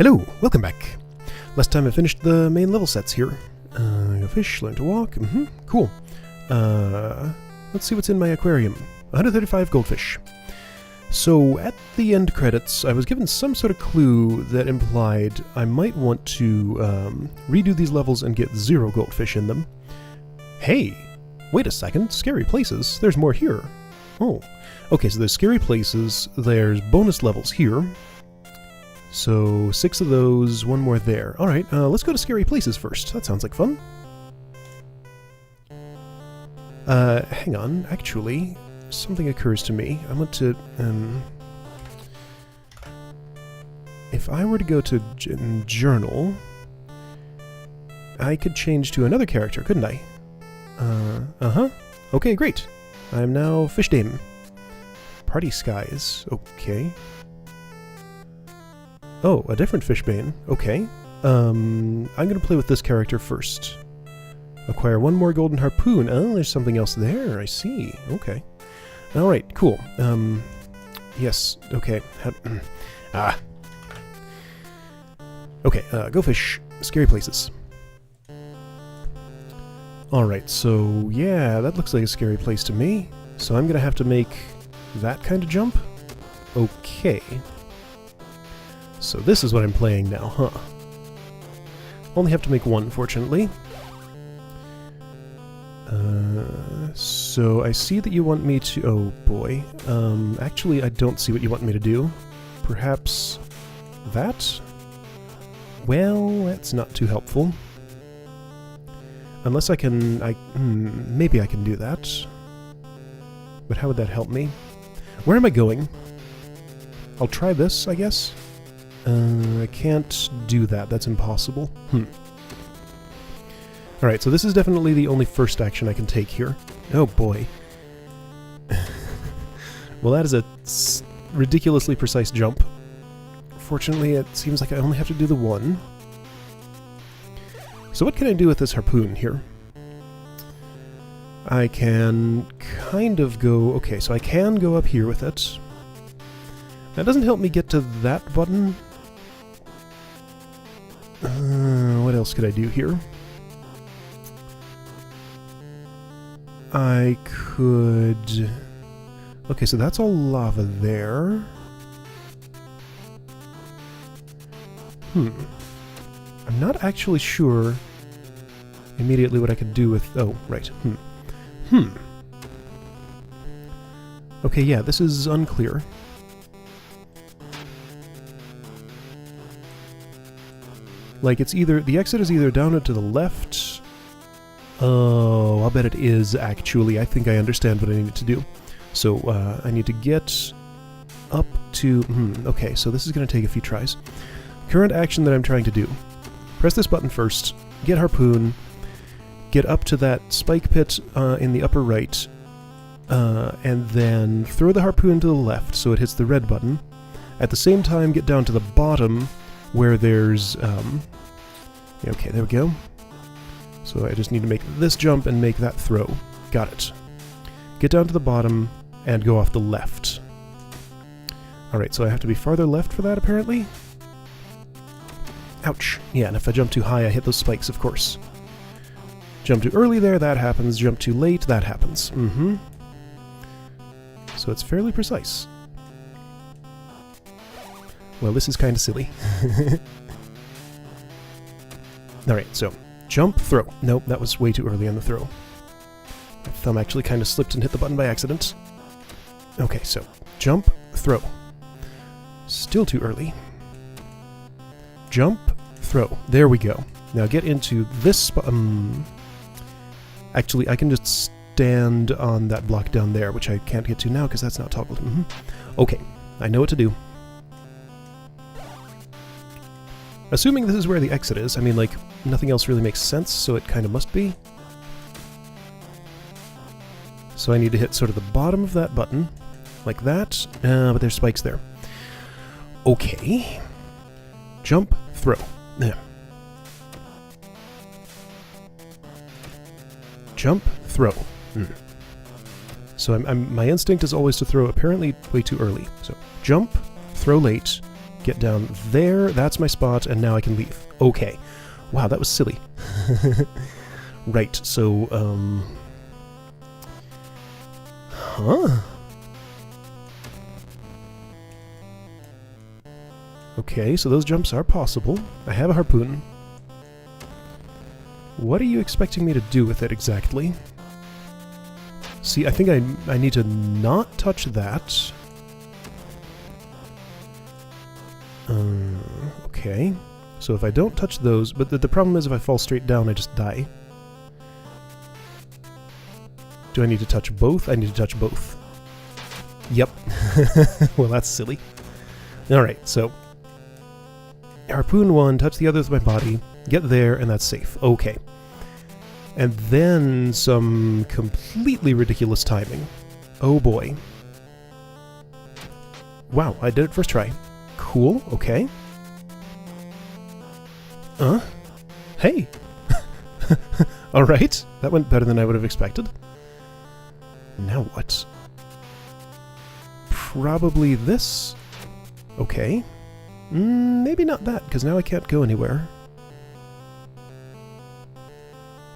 Hello, welcome back. Last time I finished the main level sets here. Go fish, learn to walk. Cool. Let's see what's in my aquarium. 135 goldfish. So at the end credits, I was given some sort of clue that implied I might want to redo these levels and get 0 goldfish in them. Hey, wait a second, scary places. There's more here. Oh, okay, so there's scary places, there's bonus levels here. So 6 of those, 1 more there. Alright, let's go to scary places first. That sounds like fun. Hang on, actually, something occurs to me. I want to, if I were to go to journal, I could change to another character, couldn't I? Okay, great. I'm now Fishbane. Party skies, okay. Oh, a different Fishbane. Okay. I'm gonna play with this character first. Acquire 1 more golden harpoon. Oh, there's something else there. I see. Okay. Alright, cool. Yes, okay. Okay, go fish. Scary places. Alright, so yeah, that looks like a scary place to me. So I'm gonna have to make that kind of jump? Okay. So this is what I'm playing now, huh? Only have to make 1, fortunately. So I see that you want me to... Oh, boy. Actually, I don't see what you want me to do. Perhaps that? Well, that's not too helpful. Unless I can... maybe I can do that. But how would that help me? Where am I going? I'll try this, I guess. I can't do that. That's impossible. Alright, so this is definitely the only first action I can take here. Oh boy. Well, that is a ridiculously precise jump. Fortunately, it seems like I only have to do the 1. So what can I do with this harpoon here? I can kind of go... Okay, so I can go up here with it. That doesn't help me get to that button. What else could I do here? I could... Okay, so that's all lava there. I'm not actually sure immediately what I could do with... Oh, right. Okay, yeah, this is unclear. Like, it's either... The exit is either down and to the left... Oh, I'll bet it is, actually. I think I understand what I need to do. So, I need to get up to... okay, so this is going to take a few tries. Current action that I'm trying to do. Press this button first, get harpoon, get up to that spike pit in the upper right, and then throw the harpoon to the left so it hits the red button. At the same time, get down to the bottom where there's... okay, there we go. So I just need to make this jump and make that throw. Got it. Get down to the bottom and go off the left. Alright, so I have to be farther left for that, apparently? Ouch. Yeah, and if I jump too high, I hit those spikes, of course. Jump too early there, that happens. Jump too late, that happens. So it's fairly precise. Well, this is kind of silly. Alright, so... Jump, throw. Nope, that was way too early on the throw. My thumb actually kind of slipped and hit the button by accident. Okay, so jump, throw. Still too early. Jump, throw. There we go. Now get into this spot. Actually, I can just stand on that block down there, which I can't get to now because that's not toggled. Okay, I know what to do. Assuming this is where the exit is, I mean, like, nothing else really makes sense, so it kind of must be. So I need to hit sort of the bottom of that button, like that, but there's spikes there. Okay. Jump, throw. Jump, throw. So my instinct is always to throw apparently way too early. So jump, throw late, get down there. That's my spot, and now I can leave. Okay. Wow, that was silly. Right, so, huh? Okay, so those jumps are possible. I have a harpoon. What are you expecting me to do with it exactly? See, I think I need to not touch that. Okay. So if I don't touch those, but the problem is if I fall straight down, I just die. Do I need to touch both? I need to touch both. Yep. Well, that's silly. Alright, so harpoon one, touch the other with my body, get there, and that's safe. Okay. And then some completely ridiculous timing. Oh boy. Wow, I did it first try. Cool, okay. Hey! Alright, that went better than I would have expected. Now what? Probably this? Okay. Maybe not that, because now I can't go anywhere.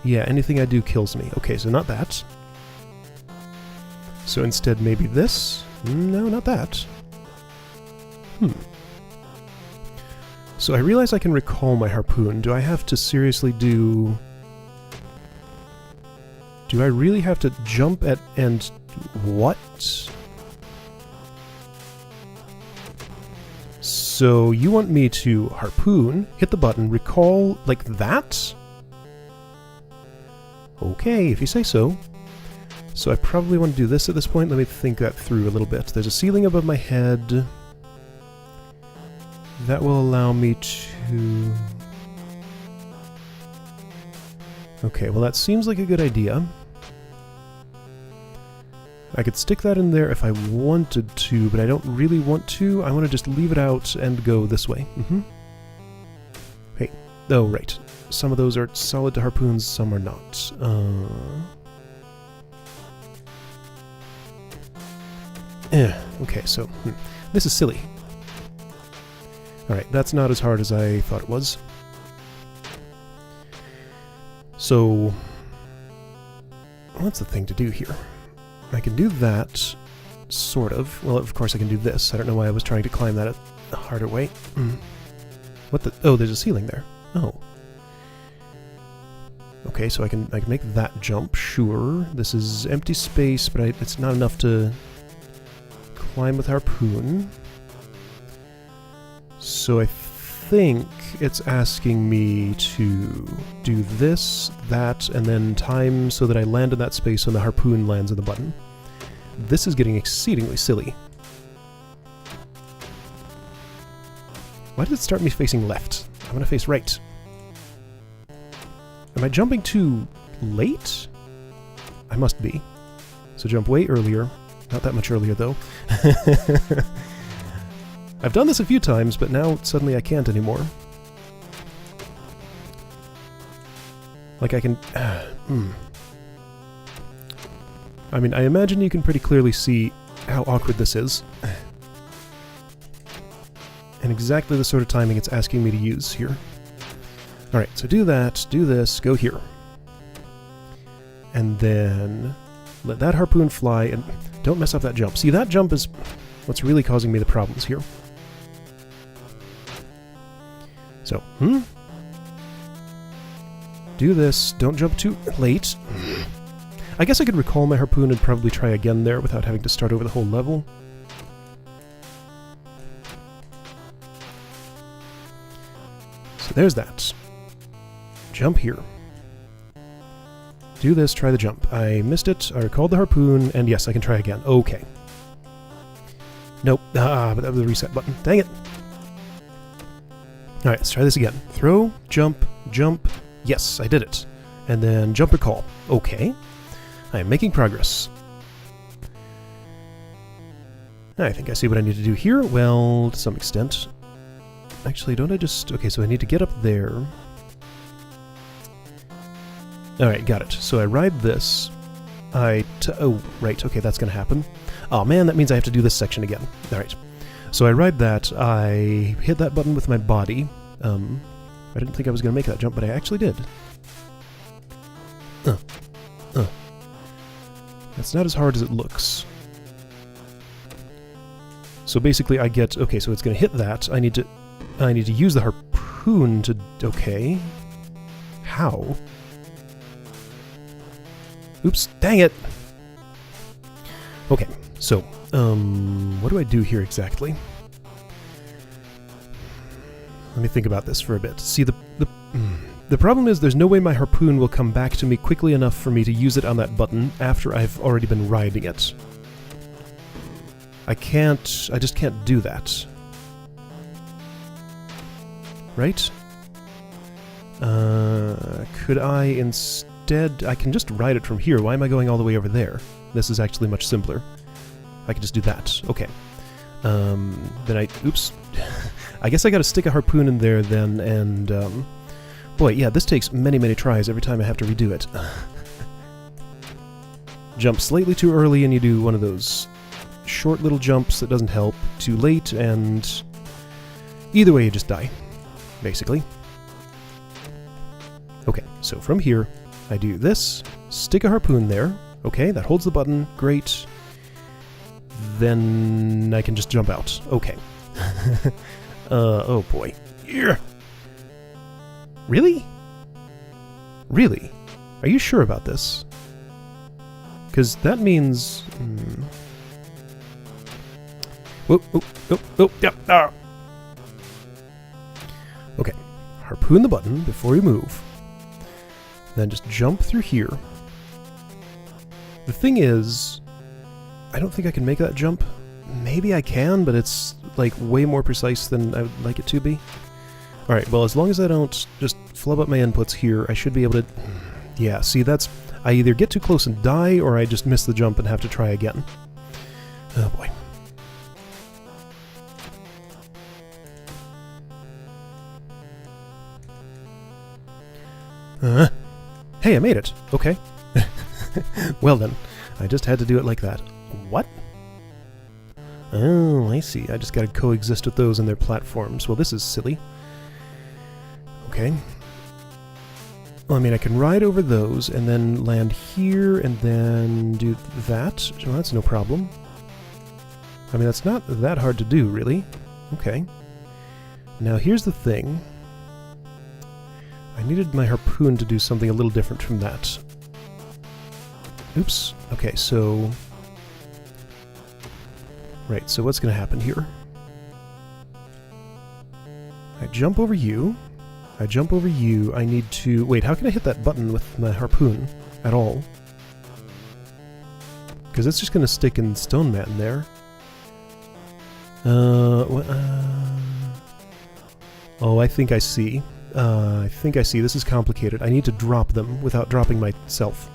Yeah, anything I do kills me. Okay, so not that. So instead maybe this? No, not that. So I realize I can recall my harpoon. Do I have to seriously do... Do I really have to jump at... and... what? So you want me to harpoon, hit the button, recall like that? Okay, if you say so. So I probably want to do this at this point. Let me think that through a little bit. There's a ceiling above my head. That will allow me to... Okay, well that seems like a good idea. I could stick that in there if I wanted to, but I don't really want to. I want to just leave it out and go this way. Hey. Oh, right. Some of those are solid to harpoons, some are not. Okay, so... This is silly. Alright, that's not as hard as I thought it was. So... what's the thing to do here? I can do that, sort of. Well, of course I can do this. I don't know why I was trying to climb that a harder way. What the... Oh, there's a ceiling there. Oh. Okay, so I can make that jump, sure. This is empty space, but it's not enough to climb with harpoon. So I think it's asking me to do this, that, and then time so that I land in that space when the harpoon lands in the button. This is getting exceedingly silly. Why did it start me facing left? I want to face right. Am I jumping too late? I must be. So jump way earlier. Not that much earlier, though. I've done this a few times, but now suddenly I can't anymore. Like I can... I mean, I imagine you can pretty clearly see how awkward this is. And exactly the sort of timing it's asking me to use here. Alright, so do that, do this, go here. And then let that harpoon fly, and don't mess up that jump. See, that jump is what's really causing me the problems here. So, do this, don't jump too late. I guess I could recall my harpoon and probably try again there without having to start over the whole level. So there's that. Jump here. Do this, try the jump. I missed it, I recalled the harpoon, and yes, I can try again. Okay. Nope. But that was the reset button. Dang it! Alright, let's try this again. Throw, jump, jump. Yes, I did it. And then jump recall. Okay. I am making progress. I think I see what I need to do here. Well, to some extent. Actually, don't I just... Okay, so I need to get up there. Alright, got it. So I ride this. Oh, right. Okay, that's going to happen. Oh man, that means I have to do this section again. Alright. So I ride that, I hit that button with my body. I didn't think I was going to make that jump, but I actually did. That's not as hard as it looks. So basically I get... Okay, so it's going to hit that. I need to use the harpoon to... Okay. How? Oops, dang it! Okay, so, what do I do here exactly? Let me think about this for a bit. See, the problem is there's no way my harpoon will come back to me quickly enough for me to use it on that button after I've already been riding it. I just can't do that. Right? Could I instead... I can just ride it from here. Why am I going all the way over there? This is actually much simpler. I can just do that. Okay. Then I... Oops. I guess I gotta stick a harpoon in there then, and... boy, yeah, this takes many, many tries every time I have to redo it. Jump slightly too early and you do one of those short little jumps that doesn't help. Too late, and... Either way, you just die. Basically. Okay, so from here, I do this, stick a harpoon there. Okay, that holds the button. Great. Then I can just jump out. Okay. Oh boy. Yeah. Really? Really? Are you sure about this? Because that means... Whoop, whoop, whoop, whoop, yep, ah. Okay. Harpoon the button before you move. Then just jump through here. The thing is, I don't think I can make that jump. Maybe I can, but it's like way more precise than I would like it to be. Alright, well, as long as I don't just flub up my inputs here, I should be able to... Yeah, see, that's... I either get too close and die, or I just miss the jump and have to try again. Oh boy. Hey, I made it! Okay. Well then, I just had to do it like that. What? Oh, I see. I just gotta coexist with those and their platforms. Well, this is silly. Okay. Well, I mean, I can ride over those and then land here and then do that. Well, that's no problem. I mean, that's not that hard to do, really. Okay. Now, here's the thing. I needed my harpoon to do something a little different from that. Oops. Okay, so... Right, so what's going to happen here? I jump over you. I jump over you. I need to... Wait, how can I hit that button with my harpoon at all? Because it's just going to stick in Stone Man there. Oh, I think I see. I think I see. This is complicated. I need to drop them without dropping myself.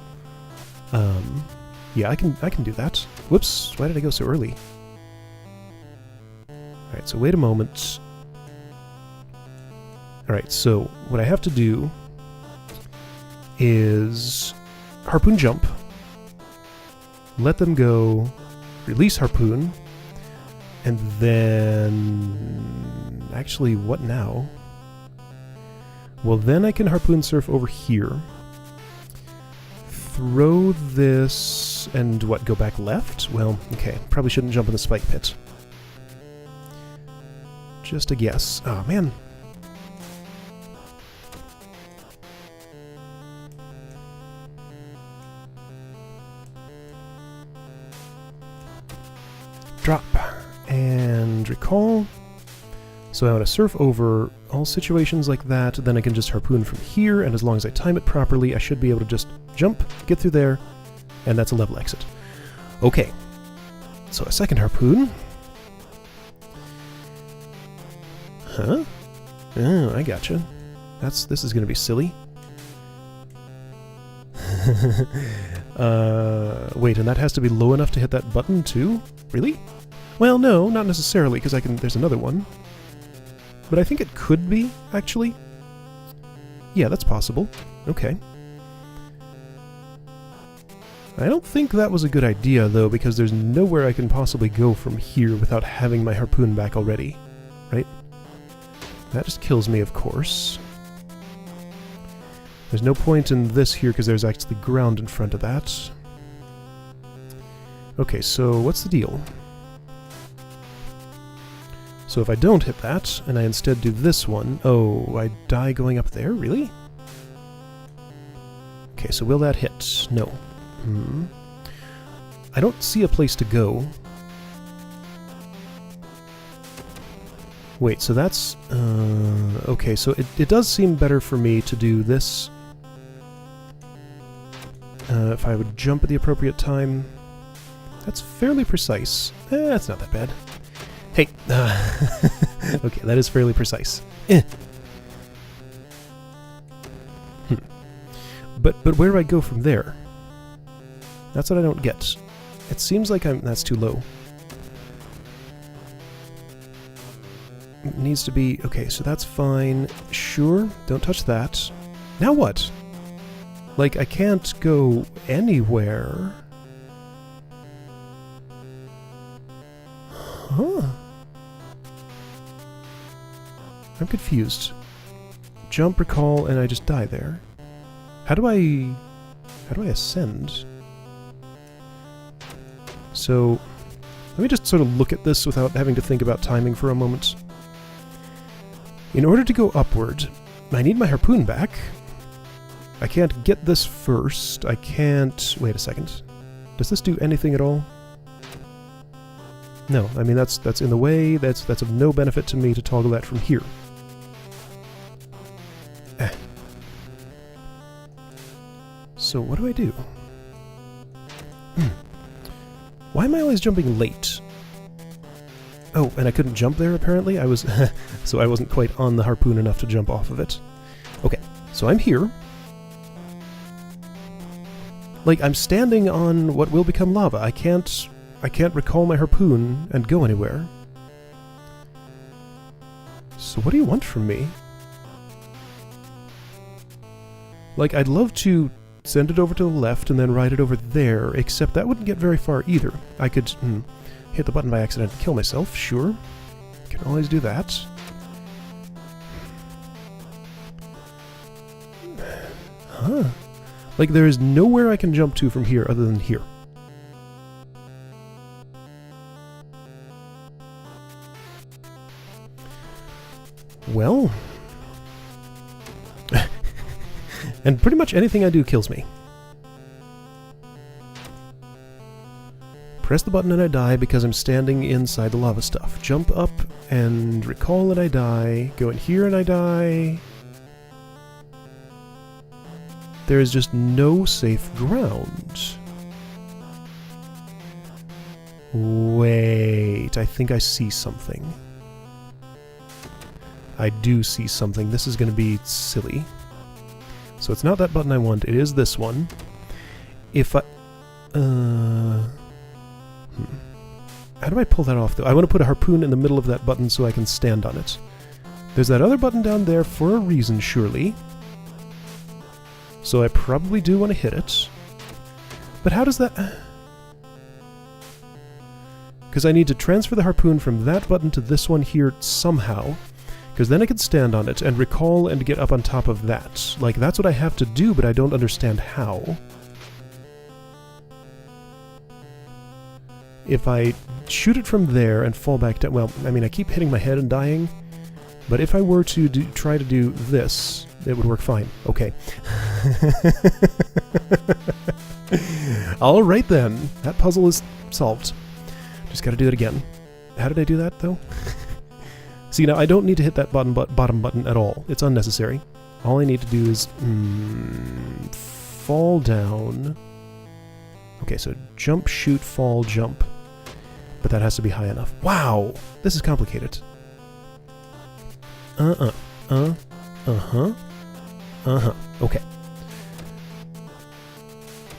Yeah, I can do that. Whoops, why did I go so early? Alright, so wait a moment. Alright, so what I have to do is harpoon jump, let them go, release harpoon, and then... Actually, what now? Well, then I can harpoon surf over here. Throw this, and what, go back left? Well, okay, probably shouldn't jump in the spike pit. Just a guess. Oh, man. Drop. And recall. So I want to surf over all situations like that, then I can just harpoon from here, and as long as I time it properly, I should be able to just jump, get through there, and that's a level exit. Okay. So a second harpoon. Huh? Oh, I gotcha. This is gonna be silly. Wait, and that has to be low enough to hit that button too? Really? Well, no, not necessarily, because there's another one. But I think it could be, actually. Yeah, that's possible. Okay. I don't think that was a good idea, though, because there's nowhere I can possibly go from here without having my harpoon back already. Right? That just kills me, of course. There's no point in this here because there's actually ground in front of that. Okay, so what's the deal? So if I don't hit that, and I instead do this one... Oh, I die going up there? Really? Okay, so will that hit? No. I don't see a place to go. Wait, so that's... okay, so it does seem better for me to do this. If I would jump at the appropriate time. That's fairly precise. That's not that bad. Hey! Okay, that is fairly precise. But where do I go from there? That's what I don't get. It seems like that's too low. It needs to be... Okay, so that's fine. Sure, don't touch that. Now what? Like, I can't go anywhere. Huh. I'm confused. Jump, recall, and I just die there. How do I ascend? So, let me just sort of look at this without having to think about timing for a moment. In order to go upward, I need my harpoon back. I can't get this first. I can't... Wait a second. Does this do anything at all? No, I mean that's in the way. That's of no benefit to me to toggle that from here. So what do I do? Why am I always jumping late? Oh, and I couldn't jump there apparently? I was... so I wasn't quite on the harpoon enough to jump off of it. Okay, so I'm here. Like, I'm standing on what will become lava. I can't recall my harpoon and go anywhere. So what do you want from me? Like, I'd love to send it over to the left and then ride it over there, except that wouldn't get very far either. I could hit the button by accident and kill myself, sure. Can always do that. Huh. Like, there is nowhere I can jump to from here other than here. Well... and pretty much anything I do kills me. Press the button and I die because I'm standing inside the lava stuff. Jump up and recall and I die. Go in here and I die. There is just no safe ground. Wait, I think I see something. I do see something. This is going to be silly. So it's not that button I want, it is this one. If I... How do I pull that off, though? I want to put a harpoon in the middle of that button so I can stand on it. There's that other button down there for a reason, surely. So I probably do want to hit it. But how does that... Because I need to transfer the harpoon from that button to this one here somehow. Because then I can stand on it and recall and get up on top of that. Like, that's what I have to do, but I don't understand how. If I shoot it from there and fall back down... Well, I mean, I keep hitting my head and dying. But if I were to try to do this, it would work fine. Okay. Alright then. That puzzle is solved. Just gotta do it again. How did I do that, though? See, now I don't need to hit that bottom button at all. It's unnecessary. All I need to do is... fall down. Okay, so jump, shoot, fall, jump. But that has to be high enough. Wow! This is complicated. Okay.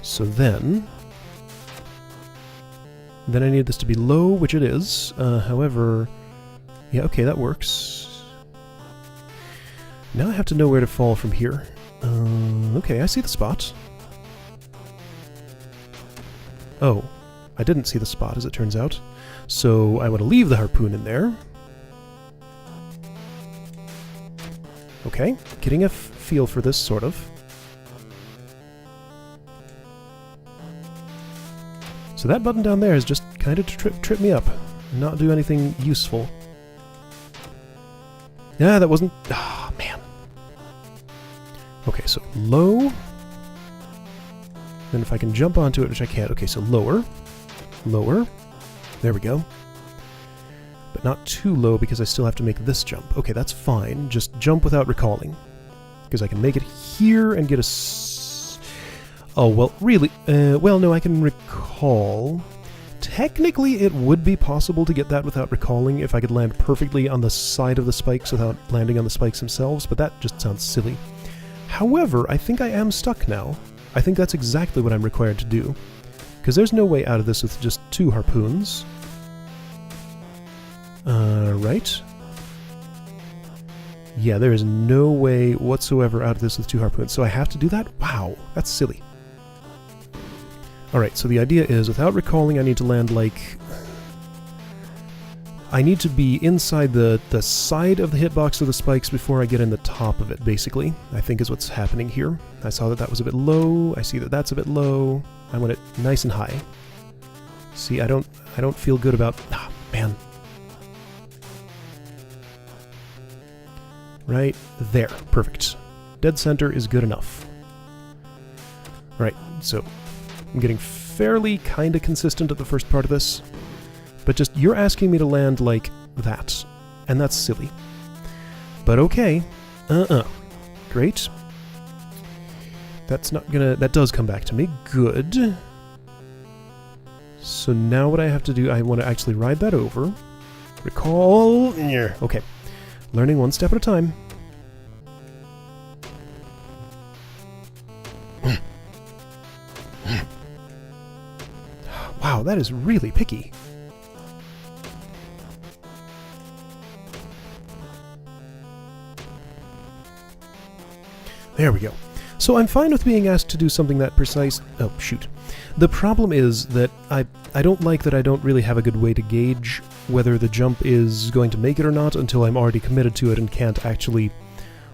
So then I need this to be low, which it is. However... Yeah, okay, that works. Now I have to know where to fall from here. Okay, I see the spot. Oh, I didn't see the spot, as it turns out. So I want to leave the harpoon in there. Okay, getting a feel for this, sort of. So that button down there is just kind of to trip me up, and not do anything useful. Yeah, that wasn't... Ah, man. Okay, so low. Then if I can jump onto it, which I can't. Okay, so lower. Lower. There we go. But not too low because I still have to make this jump. Okay, that's fine. Just jump without recalling. Because I can make it here and get a... Oh, well, really? Well, no, I can recall. Technically, it would be possible to get that without recalling if I could land perfectly on the side of the spikes without landing on the spikes themselves, but that just sounds silly. However, I think I am stuck now. I think that's exactly what I'm required to do. Because there's no way out of this with just 2 harpoons. Right. Yeah, there is no way whatsoever out of this with 2 harpoons, so I have to do that? Wow, that's silly. Alright, so the idea is, without recalling, I need to land like... I need to be inside the side of the hitbox of the spikes before I get in the top of it, basically, I think is what's happening here. I saw that that was a bit low, I see that that's a bit low, I want it nice and high. See, I don't feel good about... Ah, man. Right there, perfect. Dead center is good enough. Alright, so... I'm getting fairly kind of consistent at the first part of this, but just, you're asking me to land like that, and that's silly. But okay. Great. That's not gonna... That does come back to me. Good. So now what I have to do, I want to actually ride that over. Recall... Okay. Learning one step at a time. Wow, that is really picky. There we go. So I'm fine with being asked to do something that precise... Oh, shoot. The problem is that I don't like that I don't really have a good way to gauge whether the jump is going to make it or not until I'm already committed to it and can't actually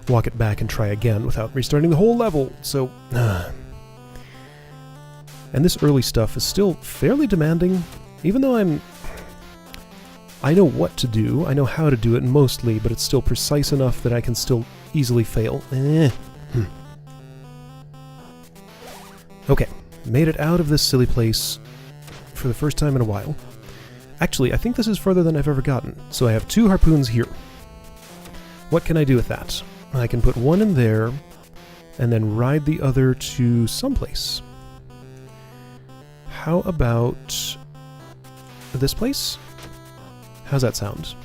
walk it back and try again without restarting the whole level, so... And this early stuff is still fairly demanding, even though I know what to do, I know how to do it mostly, but it's still precise enough that I can still easily fail. Okay, made it out of this silly place for the first time in a while. Actually, I think this is further than I've ever gotten, so I have 2 harpoons here. What can I do with that? I can put one in there, and then ride the other to someplace. How about this place? How's that sound?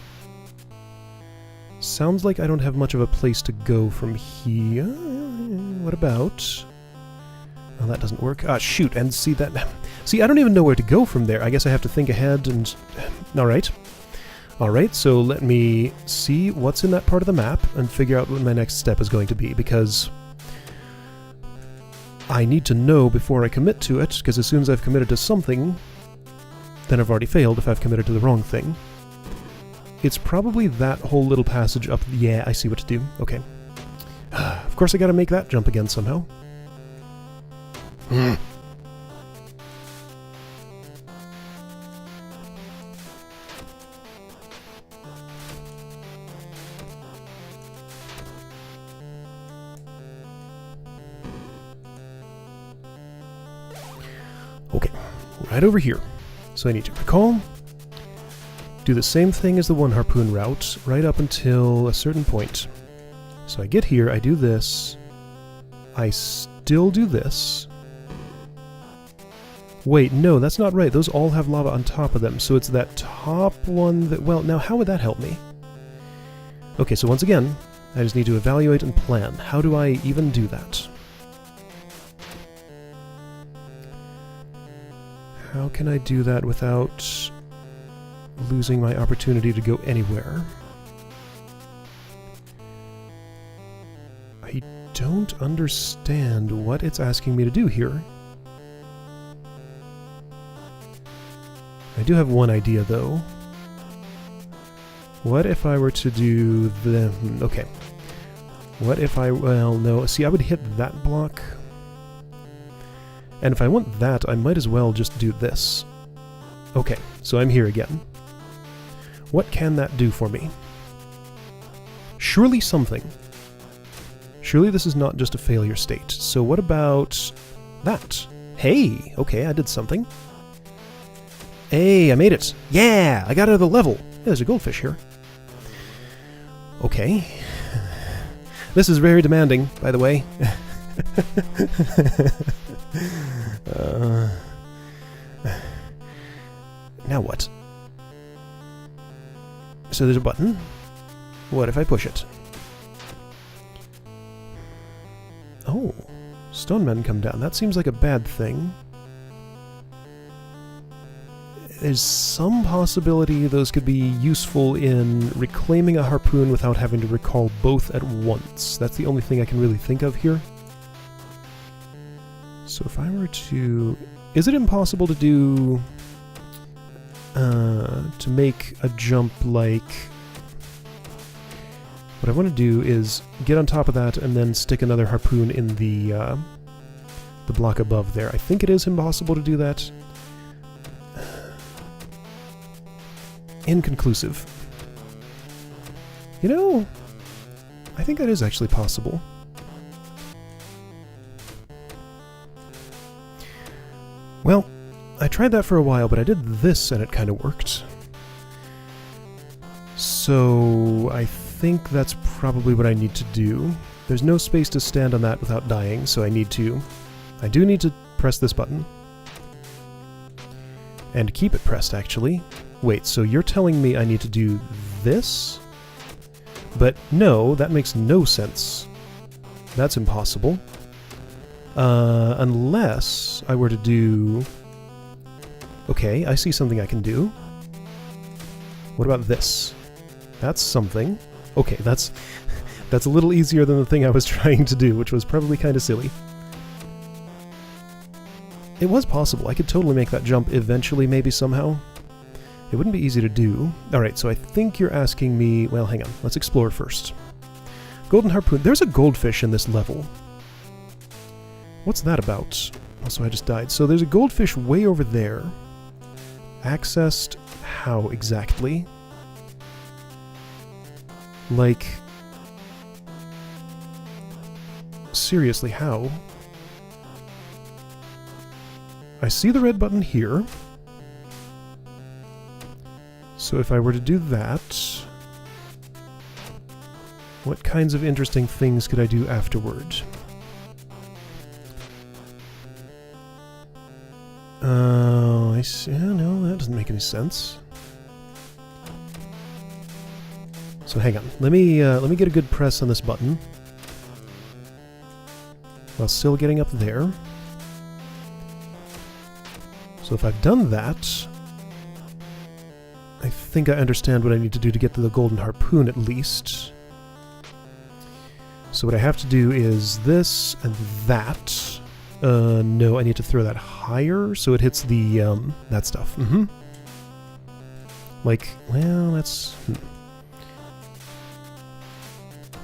Sounds like I don't have much of a place to go from here. What about... Oh, that doesn't work. Ah, shoot, and see that... See, I don't even know where to go from there. I guess I have to think ahead and... Alright. Alright, so let me see what's in that part of the map and figure out what my next step is going to be, because... I need to know before I commit to it, because as soon as I've committed to something, then I've already failed if I've committed to the wrong thing. It's probably that whole little passage up... Yeah, I see what to do. Okay. Of course I gotta make that jump again somehow. Okay, right over here. So I need to recall, do the same thing as the 1 harpoon route, right up until a certain point. So I get here, I do this, I still do this. Wait, no, that's not right. Those all have lava on top of them, so it's that top one that... Well, now how would that help me? Okay, so once again, I just need to evaluate and plan. How do I even do that? How can I do that without losing my opportunity to go anywhere? I don't understand what it's asking me to do here. I do have one idea, though. What if I were to do the... Okay. What if I... Well, no. See, I would hit that block. And if I want that, I might as well just do this. Okay, so I'm here again. What can that do for me? Surely something. Surely this is not just a failure state. So what about that? Hey! Okay, I did something. Hey, I made it! Yeah! I got out of the level! Yeah, there's a goldfish here. Okay. This is very demanding, by the way. Now what? So there's a button. What if I push it? Oh, stone men come down. That seems like a bad thing. There's some possibility those could be useful in reclaiming a harpoon without having to recall both at once. That's the only thing I can really think of here. So if I were to... Is it impossible to do... to make a jump like... What I want to do is get on top of that and then stick another harpoon in the block above there. I think it is impossible to do that. Inconclusive. You know, I think that is actually possible. Well, I tried that for a while, but I did this and it kind of worked. So I think that's probably what I need to do. There's no space to stand on that without dying, so I do need to press this button. And keep it pressed, actually. Wait, so you're telling me I need to do this? But no, that makes no sense. That's impossible. Unless I were to do... Okay, I see something I can do. What about this? That's something. Okay, that's a little easier than the thing I was trying to do, which was probably kind of silly. It was possible. I could totally make that jump eventually, maybe somehow. It wouldn't be easy to do. Alright, so I think you're asking me... Well, hang on. Let's explore first. Golden harpoon. There's a goldfish in this level. What's that about? Also, I just died. So there's a goldfish way over there. Accessed how exactly? Like... Seriously, how? I see the red button here. So if I were to do that, what kinds of interesting things could I do afterward? Oh, I see. No, that doesn't make any sense. So hang on. Let me get a good press on this button while still getting up there. So if I've done that, I think I understand what I need to do to get to the golden harpoon at least. So what I have to do is this and that. No, I need to throw that higher so it hits the, that stuff. Like, well, that's...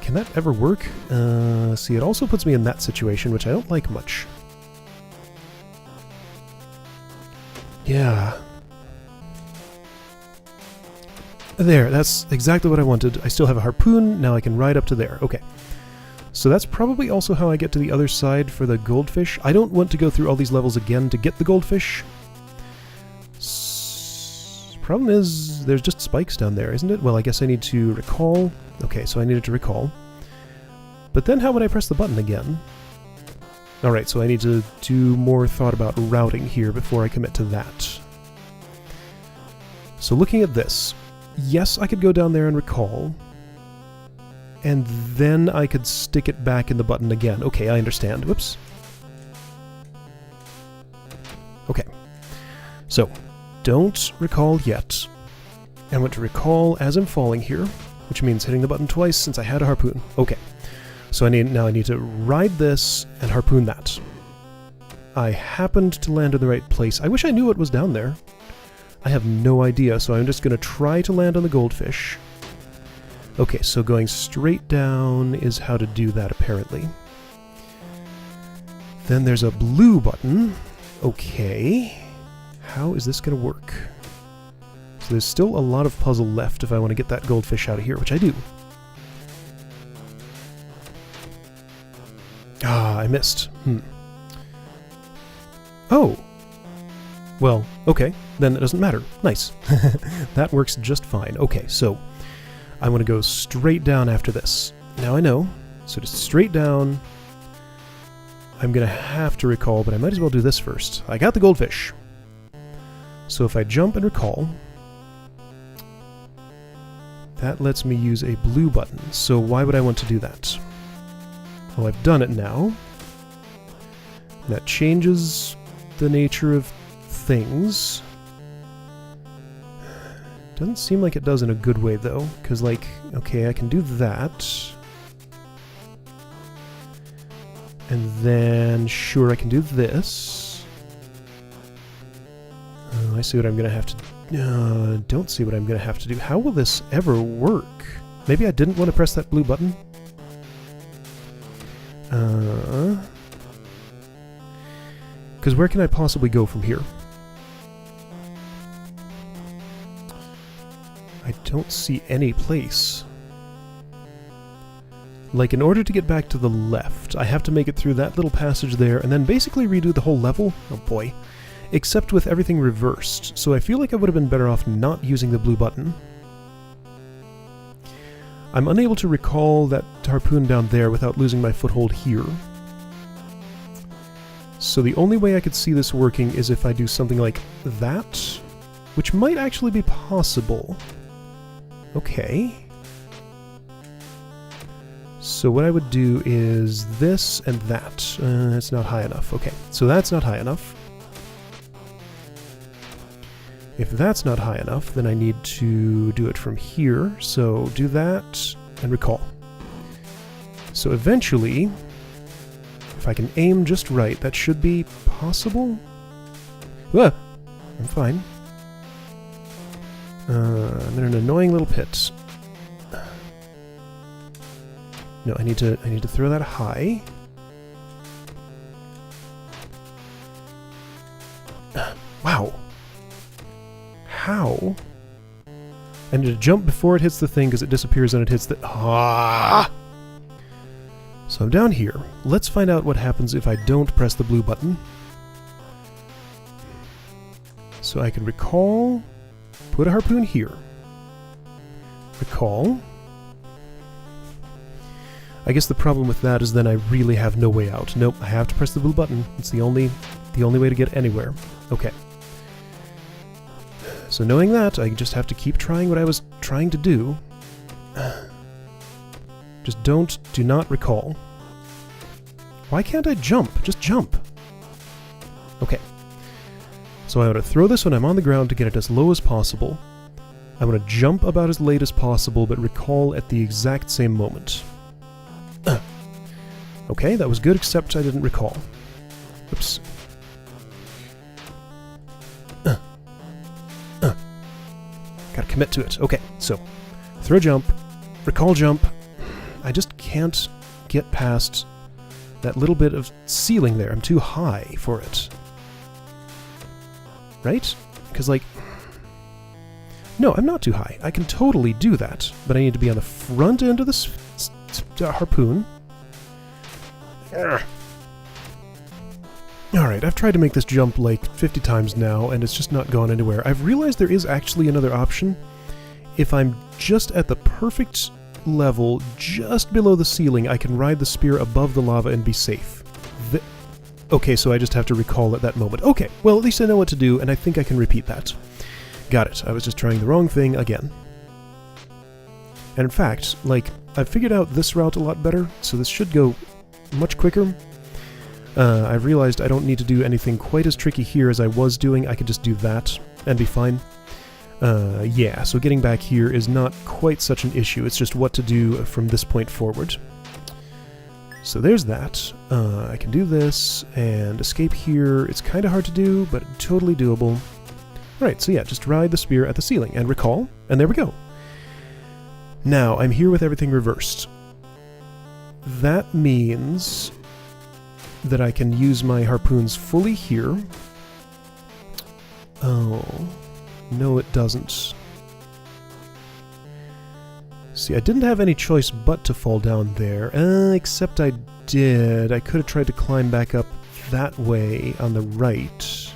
Can that ever work? See, it also puts me in that situation, which I don't like much. Yeah. There, that's exactly what I wanted. I still have a harpoon, now I can ride up to there. Okay. So that's probably also how I get to the other side for the goldfish. I don't want to go through all these levels again to get the goldfish. Problem is, there's just spikes down there, isn't it? Well, I guess I need to recall. Okay, so I needed to recall. But then how would I press the button again? Alright, so I need to do more thought about routing here before I commit to that. So looking at this, yes, I could go down there and recall, and then I could stick it back in the button again. Okay, I understand. Whoops. Okay. So, don't recall yet. I want to recall as I'm falling here, which means hitting the button twice since I had a harpoon. Okay. So now I need to ride this and harpoon that. I happened to land in the right place. I wish I knew what was down there. I have no idea, so I'm just going to try to land on the goldfish. Okay, so going straight down is how to do that, apparently. Then there's a blue button. Okay. How is this going to work? So there's still a lot of puzzle left if I want to get that goldfish out of here, which I do. Ah, I missed. Oh! Well, okay. Then it doesn't matter. Nice. That works just fine. Okay, so I want to go straight down after this. Now I know. So just straight down. I'm going to have to recall, but I might as well do this first. I got the goldfish. So if I jump and recall, that lets me use a blue button. So why would I want to do that? Well, I've done it now. That changes the nature of things. Doesn't seem like it does in a good way, though, because, like, okay, I can do that. And then, sure, I can do this. I see what I'm going to have to... don't see what I'm going to have to do. How will this ever work? Maybe I didn't want to press that blue button? Because where can I possibly go from here? I don't see any place. Like, in order to get back to the left, I have to make it through that little passage there, and then basically redo the whole level. Oh boy. Except with everything reversed, so I feel like I would have been better off not using the blue button. I'm unable to recall that harpoon down there without losing my foothold here. So the only way I could see this working is if I do something like that, which might actually be possible. Okay. So what I would do is this and that. It's not high enough. Okay, so that's not high enough. If that's not high enough, then I need to do it from here. So do that and recall. So eventually, if I can aim just right, that should be possible. Ah, I'm fine. I'm in an annoying little pit. No, I need to throw that high. Wow. How? I need to jump before it hits the thing because it disappears and it hits the... Ah! So I'm down here. Let's find out what happens if I don't press the blue button. So I can recall, put a harpoon here. Recall. I guess the problem with that is then I really have no way out. Nope, I have to press the blue button. It's the only way to get anywhere. Okay. So knowing that, I just have to keep trying what I was trying to do. Just do not recall. Why can't I jump? Just jump. Okay. So I want to throw this when I'm on the ground to get it as low as possible. I want to jump about as late as possible, but recall at the exact same moment. Okay, that was good, except I didn't recall. Oops. Gotta commit to it. Okay, so throw jump, recall jump. I just can't get past that little bit of ceiling there. I'm too high for it. Right? Because, like... No, I'm not too high. I can totally do that, but I need to be on the front end of this harpoon. Alright, I've tried to make this jump like 50 times now, and it's just not gone anywhere. I've realized there is actually another option. If I'm just at the perfect level, just below the ceiling, I can ride the spear above the lava and be safe. Okay, so I just have to recall at that moment. Okay, well, at least I know what to do, and I think I can repeat that. Got it. I was just trying the wrong thing again. And in fact, like, I've figured out this route a lot better, so this should go much quicker. I've realized I don't need to do anything quite as tricky here as I was doing. I could just do that and be fine. Yeah, so getting back here is not quite such an issue. It's just what to do from this point forward. So there's that. I can do this and escape here. It's kind of hard to do, but totally doable. Right, so yeah, just ride the spear at the ceiling and recall, and there we go. Now, I'm here with everything reversed. That means that I can use my harpoons fully here. Oh, no it doesn't. See, I didn't have any choice but to fall down there, except I did. I could have tried to climb back up that way on the right.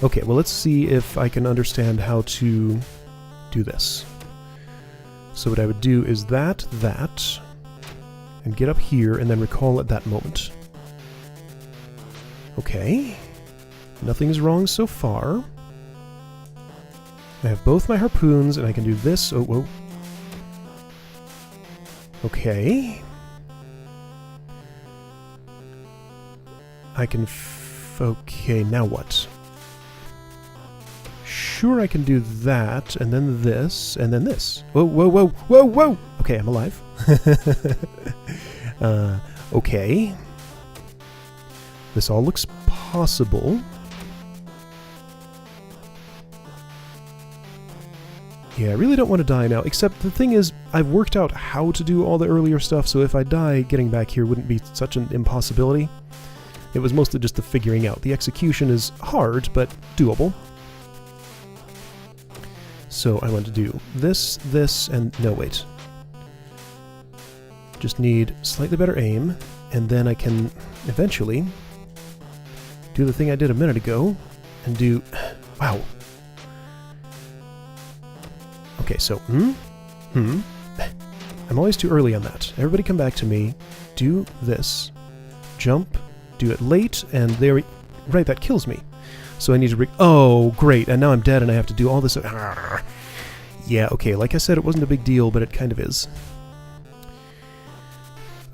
Okay, well let's see if I can understand how to do this. So what I would do is that, and get up here and then recall at that moment. Okay. Nothing's wrong so far. I have both my harpoons and I can do this. Oh, whoa. Okay. I can okay, now what? Sure, I can do that, and then this, and then this. Whoa, whoa, whoa, whoa, whoa! Okay, I'm alive. Okay. This all looks possible. Yeah, I really don't want to die now, except the thing is, I've worked out how to do all the earlier stuff, so if I die, getting back here wouldn't be such an impossibility. It was mostly just the figuring out. The execution is hard, but doable. So I want to do this, and no, wait. Just need slightly better aim, and then I can eventually do the thing I did a minute ago, and do... Wow. Okay, so, I'm always too early on that. Everybody come back to me, do this, jump, do it late, and there... Right, that kills me. So I need to... Oh, great, and now I'm dead and I have to do all this... Yeah, okay, like I said, it wasn't a big deal, but it kind of is.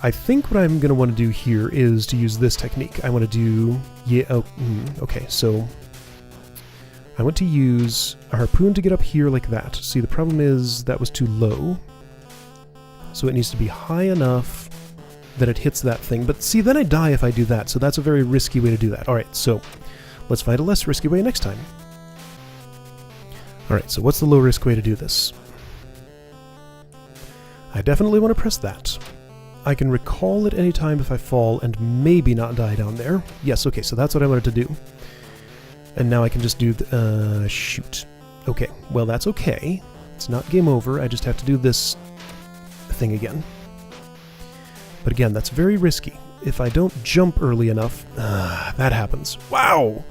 I think what I'm going to want to do here is to use this technique. I want to do... Yeah, oh, okay, so... I want to use a harpoon to get up here like that. See, the problem is that was too low. So it needs to be high enough that it hits that thing. But see, then I die if I do that, so that's a very risky way to do that. Alright, so let's find a less risky way next time. Alright, so what's the low-risk way to do this? I definitely want to press that. I can recall at any time if I fall and maybe not die down there. Yes, okay, so that's what I wanted to do. And now I can just do the... shoot. Okay, well that's okay. It's not game over, I just have to do this thing again. But again, that's very risky. If I don't jump early enough, that happens. Wow!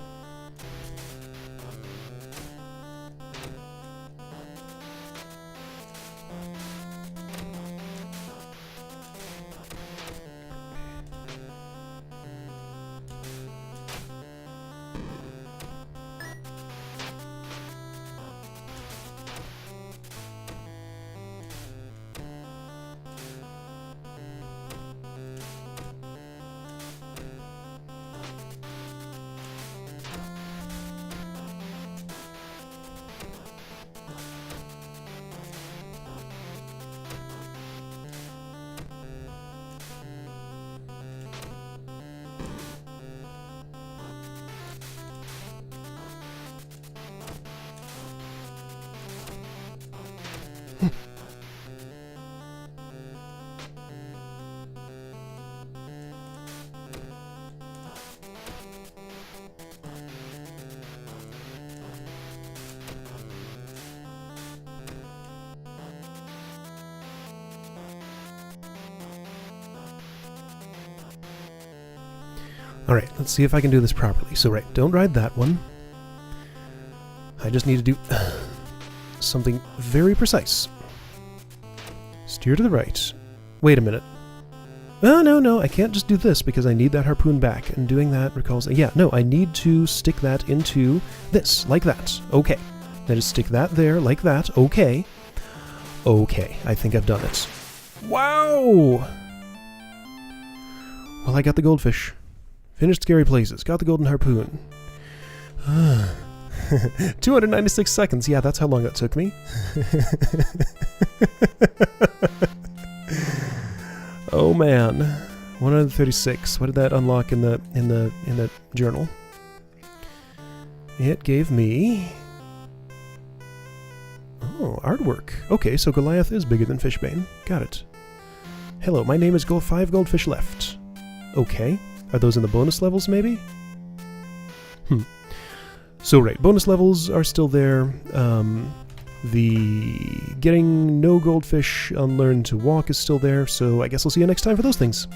Alright, let's see if I can do this properly. So right, don't ride that one. I just need to do something very precise. Steer to the right. Wait a minute. Oh, no, I can't just do this because I need that harpoon back, and doing that recalls... Yeah, no, I need to stick that into this, like that. Okay. Then just stick that there, like that. Okay. Okay, I think I've done it. Wow! Well, I got the goldfish. Finished Scary Places. Got the golden harpoon. 296 seconds. Yeah, that's how long that took me. Oh man. 136. What did that unlock in the journal? It gave me... Oh, artwork. Okay, so Goliath is bigger than Fishbane. Got it. Hello, my name is 5 goldfish left. Okay. Are those in the bonus levels, maybe? So, right, bonus levels are still there. The getting no goldfish on Learn to Walk is still there, so I guess I'll see you next time for those things.